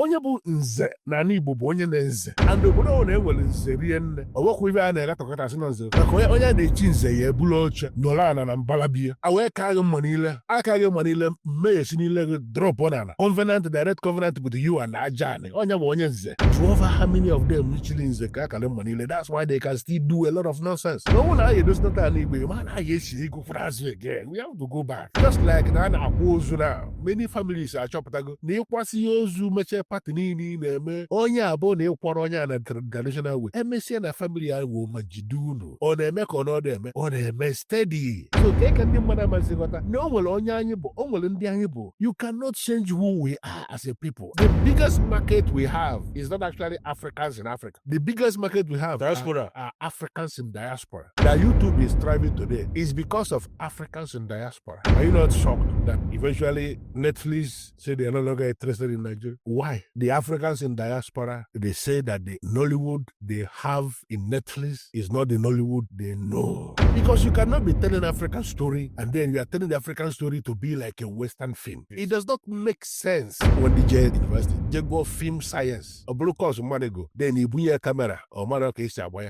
onye bụ nze na ala Igbo bụ onye na-eze and obodo na-enwere nze rie nne ọwekwa ibe a na-eletọkọta asị na nze maka onye a na-echi nze ya ebulu oche nọrọ ana na mbala biya wee ka gị mma niile aka gị mma niile mmehie niile gị drop on ala covenant direct covenant with you and aja ani onye bụ onye nze to over how many of them chili nze ka akara mma niile that's why they can still do a lot of nonsense no one na edosnata ala Igbo ma na esi ego frazu again we have to go back just like na na-akwa ozu na many families achọpụtago na ịkwasị ozu mechie pati niile na-eme onye abụọ na ịkwara onye a na traditional way emesịa na family ahụ ma jide unu ọ na-eme ka ọ na-eme steady so ka ndị mmadụ amazighọta na o nwere onye anyị bụ o nwere ndị anyị bụ you cannot change who we are as a people. The biggest market we have is not actually Africans in Africa. The biggest market we have are Africans in diaspora. That YouTube is thriving today is because of Africans in diaspora. Are you not shocked that eventually Netflix say they are no longer interested in Nigeria? Why? The Africans in diaspora, they say that the Nollywood they have in Netflix is not the Nollywood they know. Because you cannot be telling African story and then you are telling the African story to be like a Western film. It does not make sense. When the University, they go film science, or blue course go, then you bring a camera, or a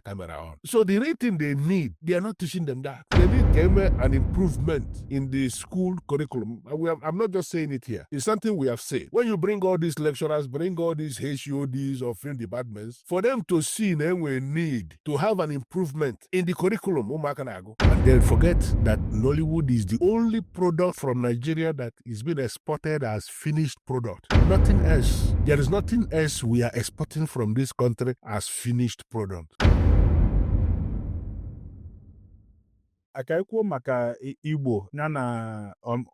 camera on. So the rating they need, they are not teaching them that. They need an improvement in the school curriculum. I'm not just saying it here. It's something we have said. When you bring all these lecturers, bring all these HODs or film departments, for them to see then we need to have an improvement in the curriculum. And then forget that Nollywood is the only product from Nigeria that is being exported as finished product. Nothing else. There is nothing else we are exporting from this country as finished product. Aka ekwuo maka Igbo ya na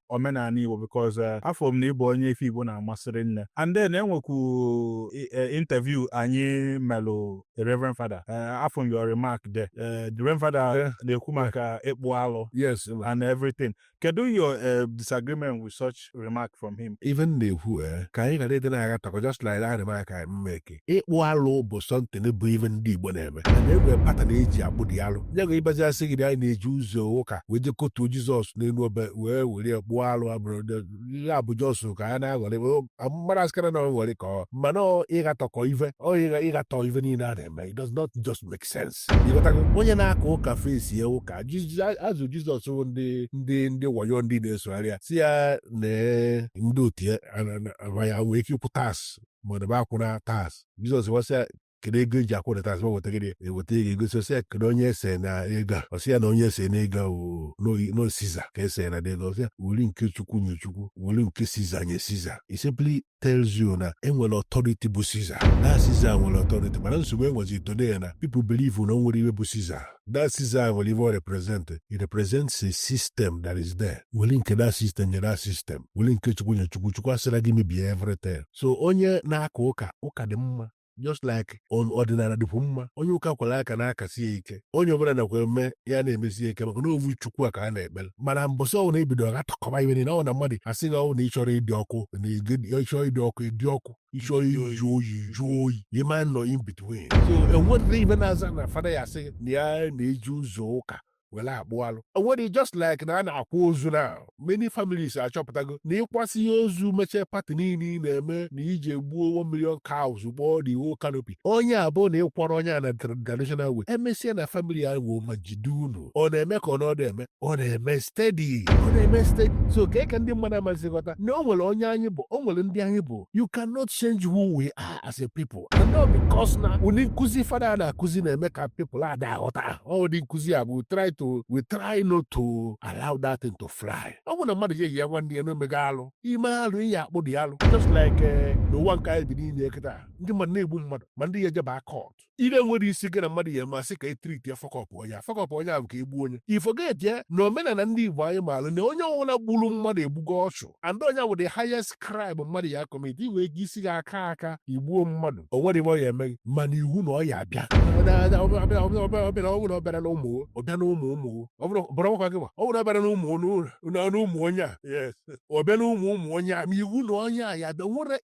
omenala Igbo because afọ m na ịbụ onye ife Igbo na-amasịrị nne and then enwekwu interview anyị melụ Reverend Father afọ your remark there the Reverend Father na-ekwu maka ịkpụ alụ yes and everything. Kedu your disagreement with such remark from him? Even the who ka anyị gara ịdị na-aga takọ just like that remark I mmeke ịkpụ alụ bụ something bụ even ndị Igbo na-eme and egwe pattern eji akpụ dị alụ nyego ịbazi asị gị anyị na-eji ụzọ ụka wee jekotuo Jizọs n'elu obe wee were kpụọ alụ abụrụ ihe abụ Jọs ka a na-aghọrị mmadụ asịkara na nwere ka ọ mana ịgatọkọ ife ịgatọ ife niile a na-eme it does not just make sense. Onye na-aka ụka fesi ya ụka azụ Jizọs ndị wayo ndị na-esogharị si ya na ndị otu ya wee ike ikwu tas ma ọ dịba akwụna tas Jizọs wasịa kedu ego eji akwụrụ tas ma weta ego egosi osi ya kedu onye ese na ego osi ya na onye ese na ego no Siza ka ese na ego osi ya wuli nke Chukwu nye Chukwu wuli nke Siza nye Siza. It simply tells you na enwere authority bụ Siza na Siza nwere authority mana nsogbu enwezi today na people believe na nwere iwe bụ Siza. That Siza nwere iwe represent it represents a system that is there. Wuli nke that system nye that system wuli nke Chukwu nye Chukwu asịra gị mebie everything. So onye na-aka ụka dị mma just like ọdịnala dịpụ mma onye ụka kwara aka na-akasi ya ike onye ọbụla nakwa eme ya na-emesi ike maka na ovu Chukwu a ka a na-ekpere mana mbọsị ọwụ na ebido gatọkọba iwe niile ọ na mmadụ asị gị ọwụ na ịchọrọ ịdị ọkụ na ịchọrọ ịdị ọkụ ịdị ọkụ ịchọrọ ịjụ oyi ịma nọ in between. So enwedịrị ibe na-aza na fada ya asị na ya na-eji ụzọ ụka wele akpụ alụ onwere just like na a na-akwa ozu na many families achọpụtago na ịkwasị ozu mechie pati niile na-eme na iji egbuo 1 million cows gbọọ the whole canopy onye abụọ na ịkwara onye a na traditional way emesịa na family ahụ ma jide unu ọ na-eme ka ọ na-eme steady so ka ndị mmadụ amazighọta na o nwere onye anyị bụ o nwere ndị anyị bụ you cannot change who we are as a people and not because na ụdị nkụzi fada na-akụzi na-eme ka people ada aghọta ụdị nkụzi a bụ we try not to allow that thing to fly. I want a mother here one day no megalo. Imalu ya akpụ dị alụ. Just like no one can be in the kata. Ndị mmadụ na-egbu mmadụ ma ndị ya jeba court. Ile nwere isi gị na mmadụ ya ma sị ka e treat ya fọkọpụ onye ahụ ka egbu onye. I forget ya na omenala ndị Igbo anyị maalụ na onye ọbụla gburu mmadụ egbugo ọchụ and onye bụ the highest crime mmadụ ya commit iwe gị isi gị aka igbuo mmadụ o nwere iwe ya eme mana iwu na ọ ya abịa ọbịa na ụmụ onye a ọbịa na ụmụ onye a ma iwu na onye a ya bịa nwere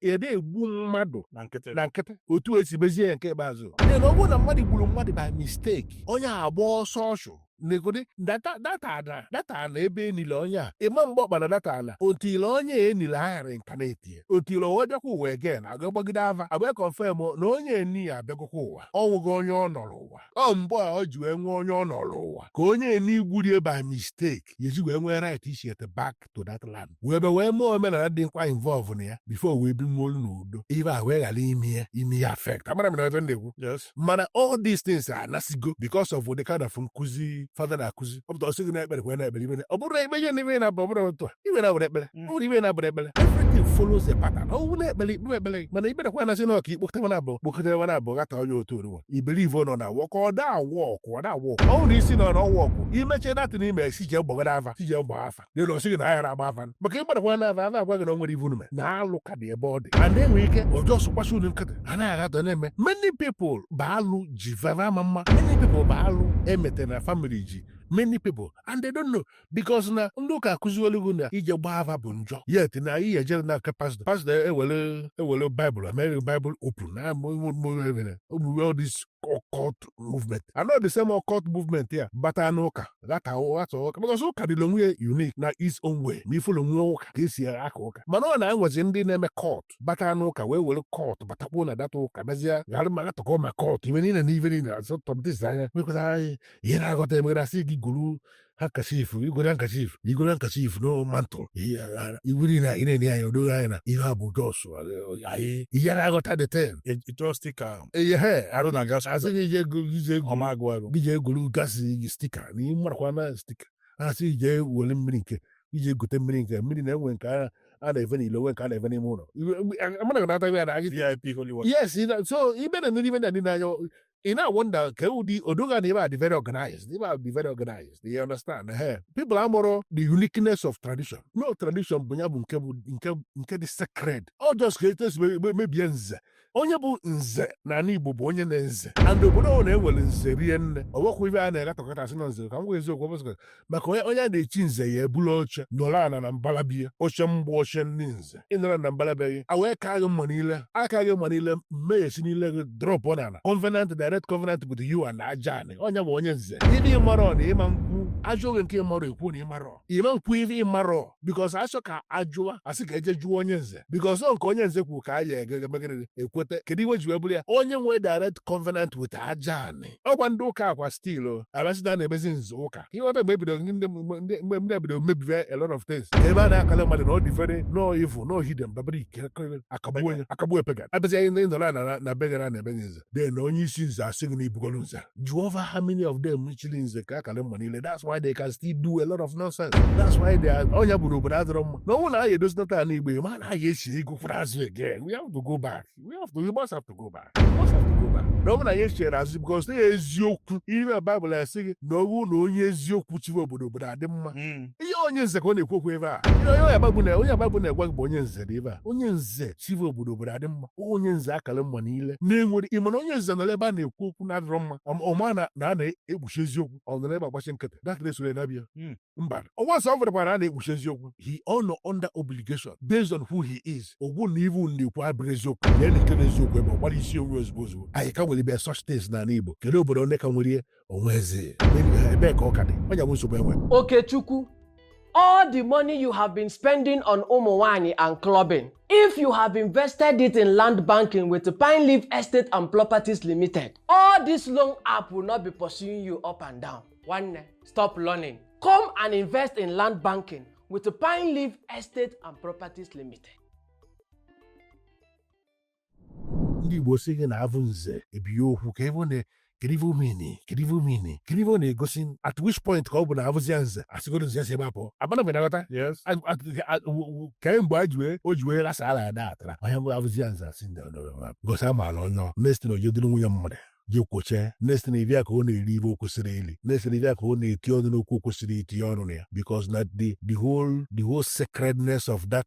ede egbu mmadụ na nkịtị otu esi mezie ya nke ikpeazụ ọ bụrụ na mmadụ gburu mmadụ by mistake onye agba ọsọ ọchụ negodi data ana ebe enile onye a ịma mgbe ọkpara data ana otile onye enile aghara inkaneti otile onwe bịakwa ụwa egen agagbagide ava abịa confirm na onye eni ya abịagokwa ụwa ọnwụgo onye ọ nọrọ ụwa ọ mgbe a ọ ji wee nwee onye ọ nọrọ ụwa ka onye eni igburie by mistake yezi wee nwee right ishiete back to that land wee be wee mee omenala dị nkwa involve na ya before wee bi nwolu n'udo ibe a wee ghara ime ya affect amara m na ebe na-ekwu mana all these things anasigo because of the kind of nkuzi fada na-akụzi ọ pụta ọsị gị na-ekpere kwe na-ekpere ibe ọ bụrụ ekpe ihe n'ibe na-abụ ọbụrụ otu ibe na-abụrụ ekpere ọ bụrụ ibe na-abụrụ ekpere everything follows a pattern ọ bụrụ na-ekpere ikpe ekpere mana ibe nakwa na-asị na ọka ikpokọta na abụ gata onye otu oruwa ibelive nọ na wọk ọ da wọk ọ bụrụ isi nọ na ọwọkụ imeche datị n'ime esi je gbagara afa si je gba afa na ọsị gị na ayara agba afa maka ịgbarakwa na afa afa agwa gị na o nwere ivu nume na alụ ka dị ebe ọ dị and enwere ike ọjọọ sụkwasị unu nkịtị a naghị agatọ na-eme many people baalụ ji vava mama many people baalụ emete na family ji many people and they don't know because na ndị ụka akụziolugo na ije gbaa ava bụ njọ yet na ihe ejere na aka pastọ ewere Bible American Bible open na all this occult movement. I know the same occult movement here bata n'ụka gata ụka because ụka dịla onwe unique na its own way ma ifụlụ nwe ụka ka esi aka ụka mana ọ na-enwezi ndị na-eme cult bata n'ụka wee were cult batakpuo na data ụka mezie ghara ma gatọkọ ma cult ibe niile na ibe niile asọtọpụtisi anya mekwata anyị ihe na-aghọta emegara sị gị guru igoro handkerchief no mantle igwuri na ine ni ayo do anya na ihe abụ jos anyị ihe na-aghọta the ten ito stika ihe arụ na gas asị gị je ọmagụ gị je golu gasị stika na ịmarakwa na stika asị je were mmiri nke ije gote mmiri nke mmiri na-enwe nke a na-eve n'ilo nwe nke a na-eve n'ime ụlọ amana na-ata ya na VIP holy water yes so ibe na ndị ndị n'anya ị na-wonder ka ụdị odoga na ibe very organized you understand people amụrụ the uniqueness of tradition no tradition bụ ya bụ nke dị sacred ọ just ka etesi mebie nze onye bụ nze n'ala Igbo bụ onye na-nze and obodo ọ na-ewere nze rie nne ọwekwa ibe a na-egatọkọta asị na nze ka m gwa eziokwu ọbụzụ maka onye a na-echi nze ya ebulu oche nọrọ ana na mbalabie oche mgbe oche ndị nze ịnọrọ na mbalabeghị a wee ka gị mma niile aka gị mma niile mmeghesi niile gị drop n'ala covenant direct covenant with you and ajani onye bụ onye nze ibe ịmarọ na ịma nkwu ajụ oge nke ịmarọ ekwu na ịma nkwu ibe ịmarọ bikos achọ ka ajụwa asị ka eje jụọ onye nze bikos ọ nke onye nze kwuru ka a ya egegegegere ekweta kedu iwe ji wee bụrụ ya onye nwe direct covenant with ajani ọkwa ndị ụka akwa stil abasịda na-emezi nze ụka iwebe mgbe ebido mgbe ndị ebido mebive a lot of things ebe a na-akala mmadụ na ọ dị fere no evil no hidden babiri akagbu epegan abịazi anyị ndị nọrọ na begara na ebe nze de na onye isi nze asị gị na ibugoro nze jụọ over how many of them chili nze ka akala mma niile that's why they can still do a lot of nonsense that's why they are onye bụrụ obodo adịrọ mma na ọnwụ na anyị edozinata ala Igbo ma na anyị esi ego kwụrụ azụ again we have to go back we must have to go back na ọ bụ na anyị echere azụ because na eziokwu ihe Baịbụl asị gị na ọwụ na onye eziokwu chiwe obodo adị mma ihe onye nze ka ọ na-ekwokwu ebe a onye Baịbụl na-egwa gị bụ onye nze dị ebe a onye nze chiwe obodo adị mma onye nze akala mma niile na-enwere ịma na onye nze nọ ebe a na-ekwu okwu na-adịrọ mma ọma na a na-ekpuchi eziokwu ọ nọ ebe agbachi nkịtị dakịrị esore na-abịa mba ọnwa sọ ọfụdụkwara a na-ekpuchi eziokwu he all nọ under obligation based on who he is ogwu na ivu na-ekwu abụrụ eziokwu na elekere eziokwu ebe ọ gbara isi onwe ozugbo anyị ka nwere ebe such things n'ala Igbo kedu obodo onye ka nwere onwe eze ebe ka ọ ka dị onye bụ nsogbu enwe Okechukwu, all the money you have been spending on ụmụnwaanyị and clubbing, if you have invested it in land banking with Pine Leaf Estate and Properties Limited, all this loan app will not be pursuing you up and down. One, stop learning. Come and invest in land banking with Pine Leaf Estate and Properties Limited. ndị Igbo sị gị na avụ nze ebighị okwu ka ebe ọ na-egosi at which point ka ọ bụ na avụzia nze asịgoro nze si ebe apụ abana m na-aghọta kemgbe o ji wee lasa ala ada atara onye bụ avụzia nze asị ndị gosi amaala onye mestin ojedoro nwunye mmadụ ji kwoche nestin ivia ka ọ na-eri ibe okwesịrị eli nestin ivia ka ọ na-eti ọnụ n'okwu kwesịrị itinye ọnụ na ya because na the whole sacredness of that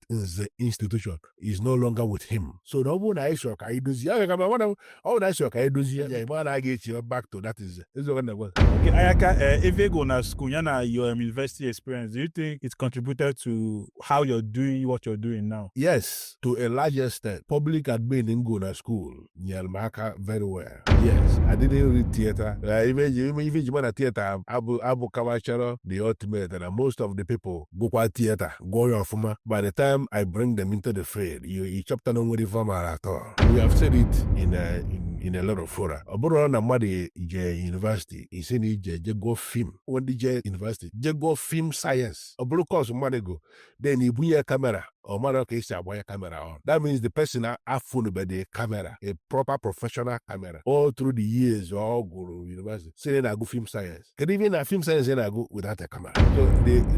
institution is no longer with him so na ọ bụrụ na anyị chọrọ ka anyị dozie ọ bụ na anyị chọrọ ka anyị dozie ya ịma na a ga-echi back to that nze eziokwu na gwa Okay, Ayaka, if you go na school, your university experience, do you think it contributed to how you're doing what you're doing now? Yes, to a large extent. Public admin in go na school nyere m aka very well. Yes. movies. I didn't read theater. Even Jimana theater, Abu Kawacharo, the ultimate, and most of the people go kwa theater, go your former. By the time I bring them into the fair, you chapter no more former at all. We have said it in a lot of fora. Oboro na madi university, he said je go film. When the university, je go film science. Oboro course money go. Then you bring a camera. Or matter case camera on. That means the person have phone by the camera, a proper professional camera. All through the years, all go to university. Saying I go film science. Can even a film science I go without a camera. So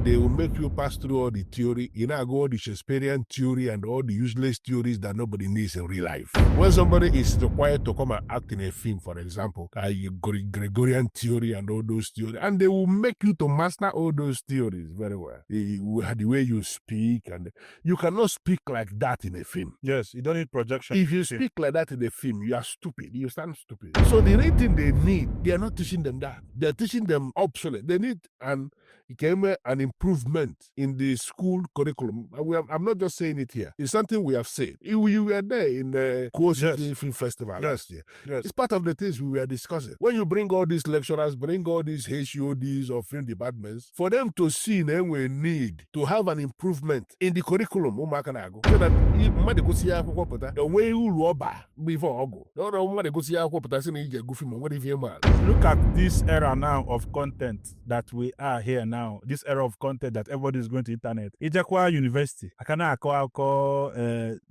they will make you pass through all the theory. You know, go all the Shakespearean theory and all the useless theories that nobody needs in real life. When somebody is required to come and act in a film, for example, Gregorian theory and all those theories, and they will make you to master all those theories very well. The way you speak and you cannot speak like that in a film. Yes, you don't need projection. If you speak like that in a film, you are stupid. You sound stupid. So the only thing they need, they are not teaching them that. They are teaching them obsolete. They need an improvement in the school curriculum. I'm not just saying it here. It's something we have said. We were there in the City Film Festival last year. Yes. It's part of the things we were discussing. When you bring all these lecturers, bring all these HODs or film departments, for them to see then we need to have an improvement in the curriculum, so that the way you rubber before Ogo. Look at this era now of content that we are here now. This era of content that everybody is going to internet. Ijakwa University. I cannot call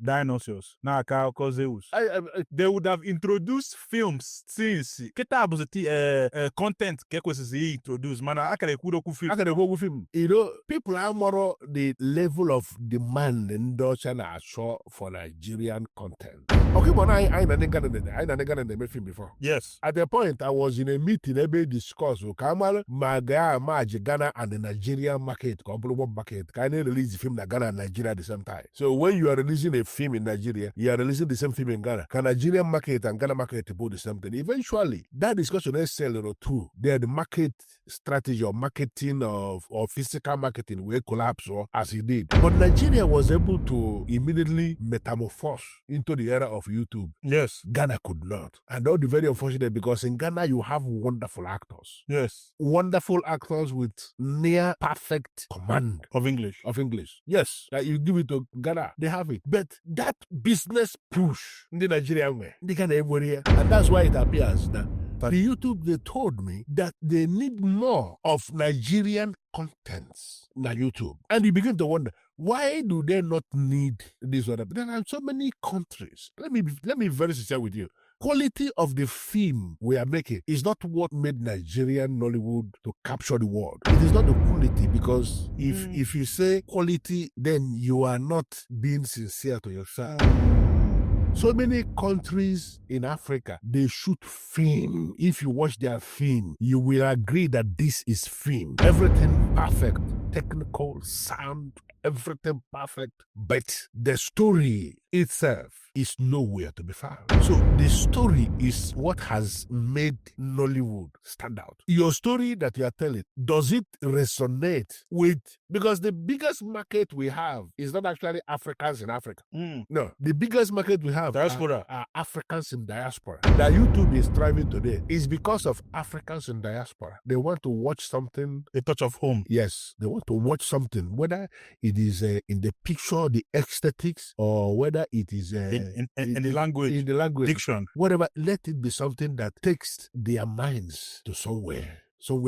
dinosaurs. Now I call Zeus. They would have introduced films since content introduced. Man, I can go film. You know, people are more the level of demand in Dutch and show for Nigerian content. Okay, but I never film before. Yes. At the point I was in a meeting, everybody discussed Kamal, Ghana and the Nigerian market, global market. Can you release the film in Ghana and Nigeria at the same time? So when you are releasing a film in Nigeria, you are releasing the same film in Ghana. Can Nigerian market and Ghana market both the same thing? Eventually, that discussion is selling through. They are the market strategy or marketing or physical marketing will collapse or as it did. But Nigeria was able to immediately metamorphose into the era of YouTube. Yes. Ghana could not. And that would be very unfortunate because in Ghana you have wonderful actors. Yes. Wonderful actors with near perfect command of English. Yes. Like you give it to Ghana, they have it. But that business push in the Nigerian way, they can everywhere. And that's why it appears that the YouTube, they told me that they need more of Nigerian contents than YouTube. And you begin to wonder, why do they not need this or that? There are so many countries. Let me be very sincere with you. Quality of the film we are making is not what made Nigerian Nollywood to capture the world. It is not the quality, because if you say quality, then you are not being sincere to yourself. So many countries in Africa, they shoot film. If you watch their film, you will agree that this is film. Everything perfect, technical, sound, everything perfect. But the story itself is nowhere to be found. So the story is what has made Nollywood stand out. Your story that you are telling, does it resonate with, because the biggest market we have is not actually Africans in Africa. No, the biggest market we have are Africans in diaspora. That YouTube is thriving today is because of Africans in diaspora. They want to watch something, a touch of home. Yes, they want to watch something, whether it is in the picture, the aesthetics, or whether it is in the language, diction, whatever. Let it be something that takes their minds to somewhere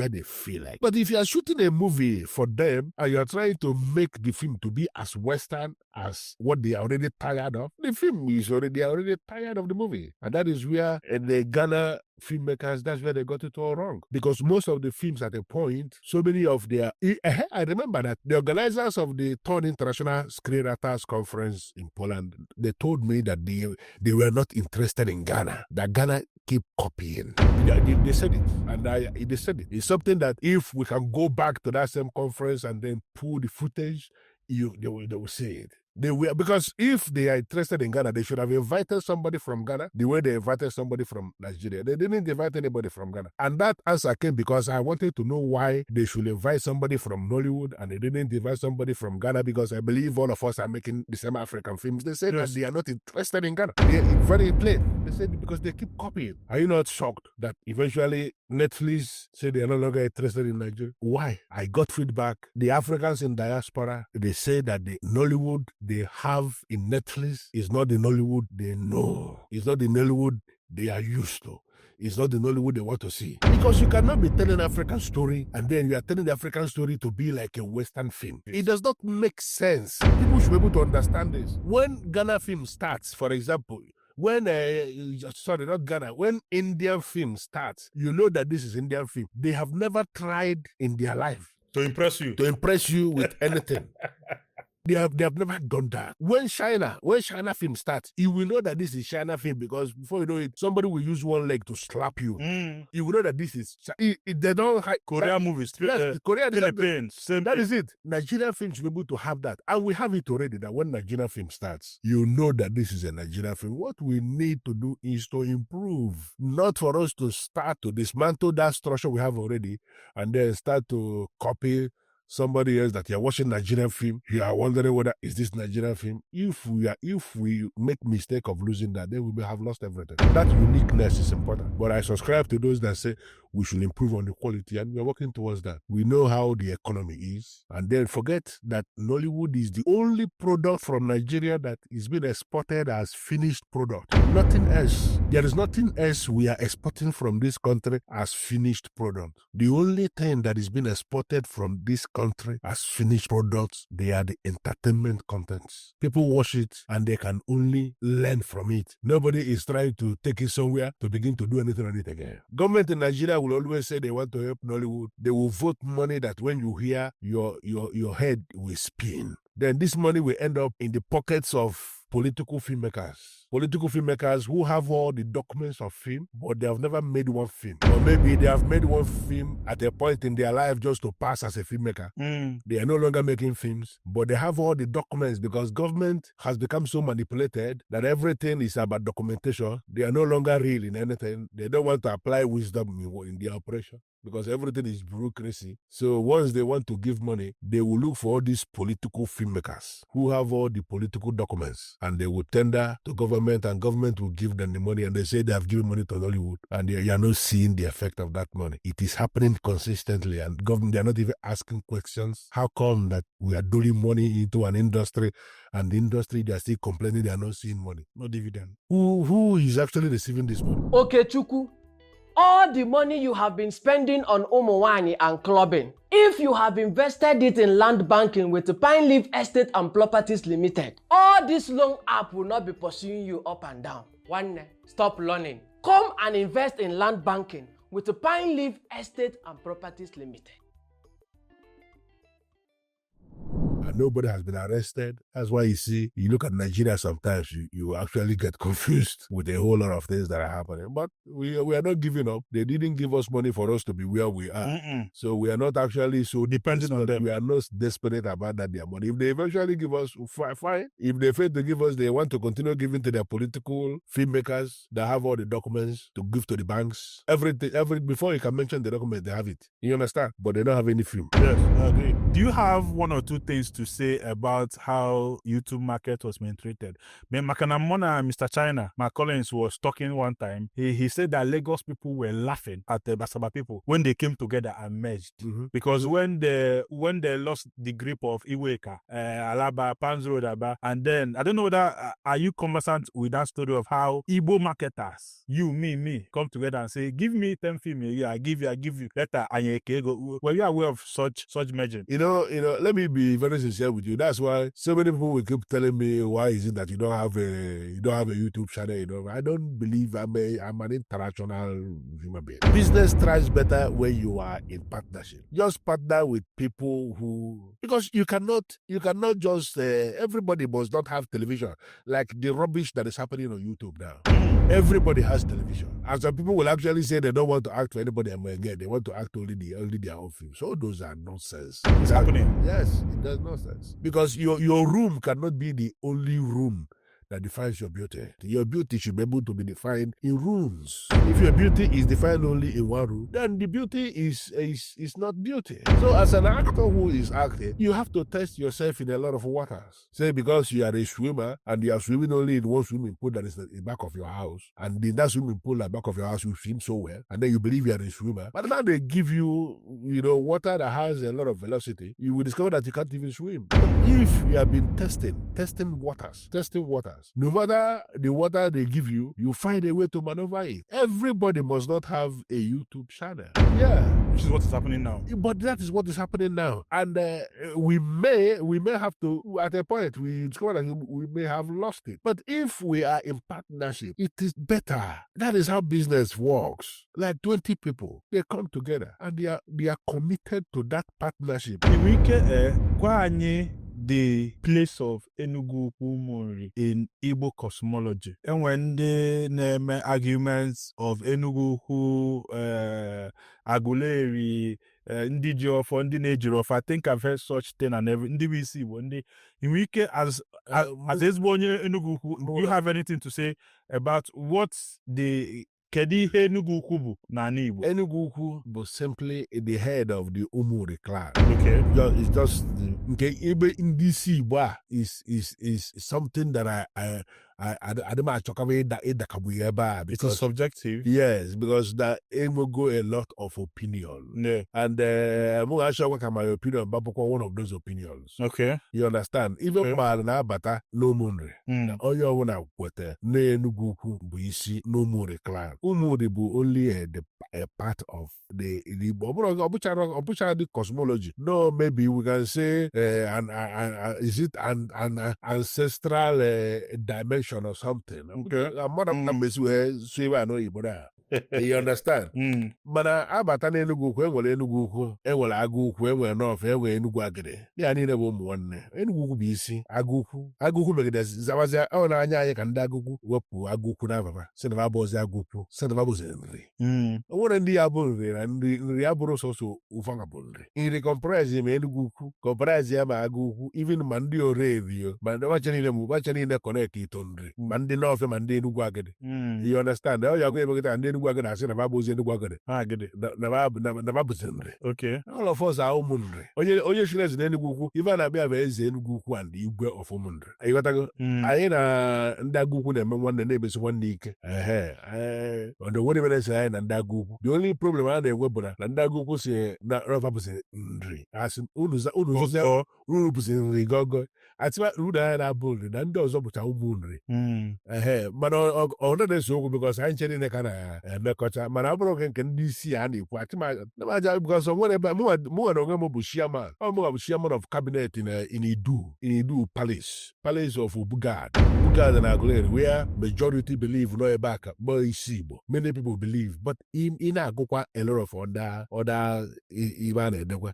they feel like. But if you are shooting a movie for them and you are trying to make the film to be as Western as what they are already tired of, the film is already tired of the movie. And that is where the Ghana filmmakers, that's where they got it all wrong. Because most of the films at a point, so many of their... I remember that the organizers of the third International Screenwriters Conference in Poland, they told me that they were not interested in Ghana, that Ghana keep copying. They said it, and they said it. It's something that if we can go back to that same conference and then pull the footage, they will say it. Because if they are interested in Ghana, they should have invited somebody from Ghana the way they invited somebody from Nigeria. They didn't invite anybody from Ghana. And that answer came because I wanted to know why they should invite somebody from Nollywood and they didn't invite somebody from Ghana, because I believe all of us are making the same African films. They said that they are not interested in Ghana. They're very plain. They said because they keep copying. Are you not shocked that eventually Netflix said they are no longer interested in Nigeria? Why? I got feedback. The Africans in diaspora, they say that the Nollywood they have in Netflix is not the Nollywood they know. It's not the Nollywood they are used to. It's not the Nollywood they want to see. Because you cannot be telling African story and then you are telling the African story to be like a Western film. It does not make sense. People should be able to understand this. When Ghana film starts, for example, when not Ghana, when Indian film starts, you know that this is Indian film. They have never tried in their life To impress you with anything. They have never done that. When China film starts, you will know that this is China film because before you know it, somebody will use one leg to slap you. You will know that this is they don't hide. Korean movies, Korean Philippines, same that is it. Nigerian film should be able to have that. And we have it already that when Nigerian film starts, you know that this is a Nigerian film. What we need to do is to improve, not for us to start to dismantle that structure we have already and then start to copy somebody else that you're watching Nigerian film, you are wondering whether is this Nigerian film. If we make mistake of losing that, then we may have lost everything. That uniqueness is important. But I subscribe to those that say we should improve on the quality, and we're working towards that. We know how the economy is, and then forget that Nollywood is the only product from Nigeria that is being exported as finished product. Nothing else. There is nothing else we are exporting from this country as finished product. The only thing that is being exported from this country as finished products, they are the entertainment contents. People watch it and they can only learn from it. Nobody is trying to take it somewhere to begin to do anything on it again. Government in Nigeria will always say they want to help Nollywood. They will vote money that when you hear, your head will spin. Then this money will end up in the pockets of political filmmakers who have all the documents of film, but they have never made one film. Or maybe they have made one film at a point in their life just to pass as a filmmaker. They are no longer making films, but they have all the documents because government has become so manipulated that everything is about documentation. They are no longer real in anything. They don't want to apply wisdom in their operation because everything is bureaucracy. So once they want to give money, they will look for all these political filmmakers who have all the political documents and they will tender to government and government will give them the money and they say they have given money to Hollywood and they are not seeing the effect of that money. It is happening consistently and government, they are not even asking questions. How come that we are doling money into an industry and the industry, they are still complaining they are not seeing money, no dividend? Who is actually receiving this money? Okechukwu, all the money you have been spending on Umuwanyi and clubbing, if you have invested it in land banking with the Pine Leaf Estate and Properties Limited, all this loan app will not be pursuing you up and down. One, stop learning. Come and invest in land banking with the Pine Leaf Estate and Properties Limited. And nobody has been arrested. That's why you see, you look at Nigeria sometimes, you actually get confused with a whole lot of things that are happening. But we are not giving up. They didn't give us money for us to be where we are. So we are not actually so dependent on them. We are not desperate about that their money. If they eventually give us, fine. If they fail to give us, they want to continue giving to their political filmmakers that have all the documents to give to the banks. Everything before you can mention the document, they have it. You understand? But they don't have any film. Yes, I agree. Do you have one or two things to say about how YouTube market was being treated? Makanamona, Mr. China, Mark Collins was talking one time. He said that Lagos people were laughing at the Basaba people when they came together and merged. Because when they lost the grip of Iweka, Alaba, Panzro, Daba, and then I don't know whether are you conversant with that story of how Igbo marketers, you, me, come together and say, give me 10 film a year, I give you. Later, were you aware of such merging? You know, let me be very sincere with you. That's why so many people will keep telling me, why is it that you don't have a YouTube channel? I don't believe I'm an international human being. Business thrives better when you are in partnership. Just partner with people who, because you cannot just everybody must not have television like the rubbish that is happening on YouTube now. Everybody has television. And some people will actually say they don't want to act for anybody again. They want to act only their own film. So those are nonsense. It's happening. Yes, it does nonsense. Because your room cannot be the only room that defines your beauty. Your beauty should be able to be defined in rooms. If your beauty is defined only in one room, then the beauty is not beauty. So as an actor who is acting, you have to test yourself in a lot of waters. Say because you are a swimmer and you are swimming only in one swimming pool that is the back of your house, and in that swimming pool at the back of your house you swim so well, and then you believe you are a swimmer. But now they give you, water that has a lot of velocity, you will discover that you can't even swim. But if you have been testing waters, no matter the water they give you, you find a way to maneuver it. Everybody must not have a YouTube channel. Yeah. Which is what is happening now. But that is what is happening now. And we may have to, at a point, we discover that we may have lost it. But if we are in partnership, it is better. That is how business works. Like 20 people, they come together and they are committed to that partnership. The place of Enugwu Umunri in Igbo cosmology. And when they name arguments of Enugwu Aguleri, Ndijo for Ndinejiro, I think I've heard such thing and every NDBC one day. In week as Enugwu, you have anything to say about what's the Kedi Enugwu bụ n'ala Igbo? Enugwu bụ simply the head of the Umuri clan. Okay. It's just nke ebe ndị isi Igbo is something that I don't because it's subjective. Yes, because that it will go a lot of opinion. Yeah. And I'm not sure what my opinion, but one of those opinions. Okay. You understand? Even na bata no munri. All you wanna put na Enugwu bụ isi no munri clan. Umuri bụ only a part of the the cosmology. No, maybe we can say is it an ancestral dimension or something. Okay. You understand? Mana abata na Enugwu ukwu enwere Enugwu ukwu, enwere Agụ ukwu, enwere North, enwere Enugwu Agịrị. Ya niile bụ ụmụ nwanne. Enugwu ukwu bụ isi Agụ ukwu megide zawazia ọ na-anya anyị ka ndị Agụ ukwu wepụ Agụ ukwu n'ababa sị na abụzi Agụ ukwu, sị na abụzi nri. O nwere ndị ya bụ nri na nri abụrụ sọsọ ụfọdụ bụ nri. Nri comprise ma Enugwu ukwu, comprise ya ma Agụ ukwu, even ma ndị Orerio, ma ndị wacha niile connect ito nri, ma ndị North ma ndị Enugwu Agịrị. You understand? Ọ ya gwa emegide ndị Enugwu Agịrị asị na babụzi Enugwu Agịrị. Na babụzi nri. Okay. All of us are ụmụ nri. Onye shirezi na Enugwu ukwu, ife na-abịa bụ eze Enugwu ukwu and igwe of ụmụ nri. Ịghọtago? Anyị na ndị Agụ ukwu na-eme nwanne na-emesi nwanne ike. Ọdụ nwere mere si anyị na ndị Agụ ukwu. The only problem a na-enwe bụ na ndị Agụ ukwu si na rọva bụzi nri. Asị unu bụzi nri gogo. Atịma uru anyị na-abụ nri na ndị ọzọ bụcha ụmụ nri. Mana ọ na-eso okwu because anyị chere na ka na-emekọta, mana ọ bụrụ nke ndị isi a na-ekwu atịmaja because nwere ebe mụ na onwe m bụ chairman. Ọ mụ bụ chairman of cabinet in Idu Palace of Bugad na Aguleri, where majority believe no ebe aka bụ isi Igbo. Many people believe, but ị na-agụkwa a lot of other ibe a na-edekwa.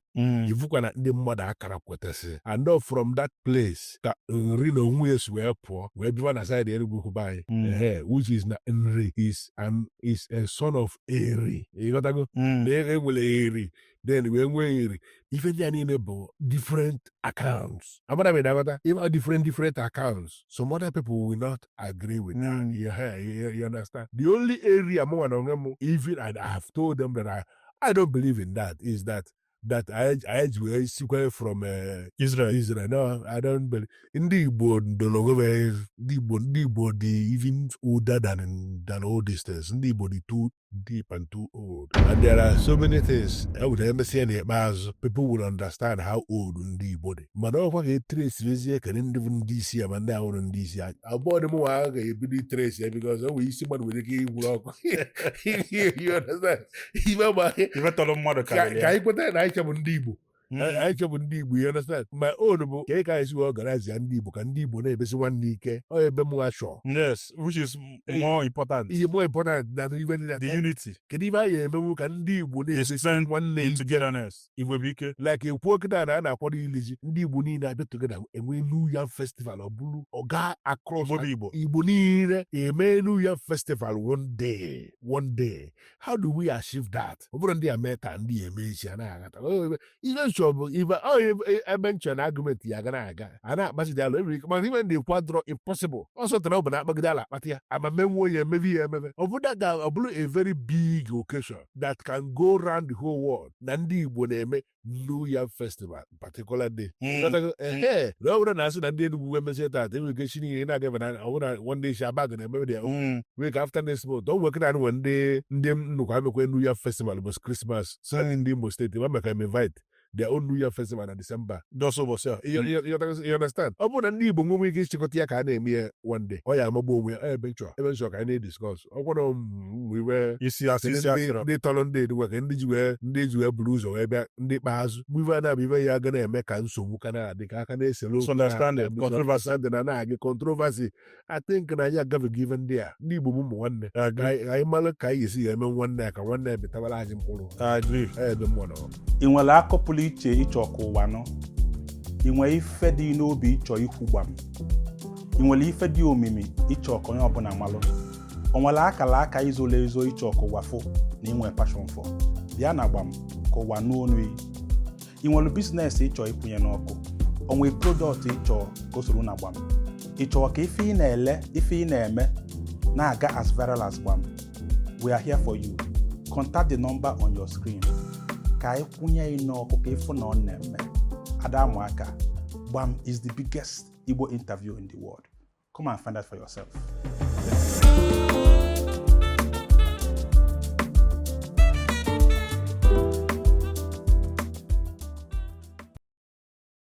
Ivukwa na ndị mmadụ akara kwetasị. And from that place ka nri na onwe esi wee pụọ wee biwa na side Enugwu ukwu anyị. Which is na nri is a son of Eri. You got to go? Eri. Then we nwere ife ndị a niile bụ different accounts. Even different accounts. Some other people will not agree with that. You understand? The only area even and I have told them that I don't believe in that is that I sequel from Israel. No, I don't believe. In the Igbo, the even older than all these things. In the Igbo, the too deep and too old. And there are so many things. I would never say any people will understand how old the Igbo. But all what they trace can even DC and down on DC. I bought them more be trace because we see what we give work. You understand? Even told them mother can put that I come on Igbo. I chọbụ ndị Igbo, you understand? My own bụ ka ị ka esi organize ndị Igbo ka ndị Igbo na-ebesi nwanne ike. Ọ ebe m achọ. Yes, which is more important. Ihe more important than even that. The unity. Kedu ibe anyị emewu ka ndị Igbo na-ebesi nwanne in togetherness. Igbo bụ ike. Like ekwuo kịta na a na-akwado iliji ndị Igbo niile abịa together enwe New Yam Festival ọ bụrụ ọga across Igbo niile eme New Yam Festival one day. How do we achieve that? Ọ bụrụ ndị America ndị eme isi anaghị agata. Ihe sure bụ ibe ebe nchọ na argument ya aga a na-akpachide alụ enwere ike mana ibe ndị kwadro impossible ọsọ tara ọ bụ na akpagide ala akpata ya amamenwe onye emebi ya emebe ọ bụrụ a very big occasion that can go round the whole world na ndị Igbo na-eme New Yam Festival particular day na ọ bụrụ na asị na ndị Enugwu emezi tat enwere ike chi niile na-aga na ọ bụrụ one day Shabag na-emebe dị wee ka after next month ọ nwekere anụ nwe ndị nnukwu amekwe New Yam Festival bụ Christmas sani ndị Imo steeti ma meka invite their own New Year Festival na December just ụbọchị a you understand ọ bụrụ na ndị Igbo nwe ike ịchịkọta ya ka a na-eme ya one day ọ ya amagbu onwe ya ebe nchọ ka anyị na-ediscuss ọ gwara iwe isi asịrị ndị tọrọ ndị edugwa ka ndị ji wee buru ụzọ wee bịa ndị ikpeazụ iwe na-abụ iwe ya ga na-eme ka nsogbu ka na-adị ka aka na-esere okwu na na-agị controversy I think na anyị agabeghị ive ndị a ndị Igbo bụ ụmụ nwanne anyị mara ka anyị esi eme nwanne ya ka nwanne ya betawara anyị mkpụrụ ebe mmụọ ị nwere akọ pụrụ iche ịchọ ka ụwa nọ ị nwere ife dị n'obi ịchọ ikwu gbam ị nwere ife dị omimi ịchọ ka onye ọbụla malụ o nwere akara aka izolo ezo ịchọ ka ụwa fụ na inwe passion for bịa na gbam ka ụwa n'onu ị nwere biznes ịchọ ịkwụnye n'ọkụ o nwere product ịchọ ka o soro na gbam ịchọ ka ife ị na-ele ife ị na-eme na-aga as viral as gbam we are here for you. Contact the number on your screen ka anyị kwụnye n'ọkụ ka ịfụ na ọ na-eme. Ada Ayaka, Gbam is the biggest Igbo interview in the world. Come and find out for yourself.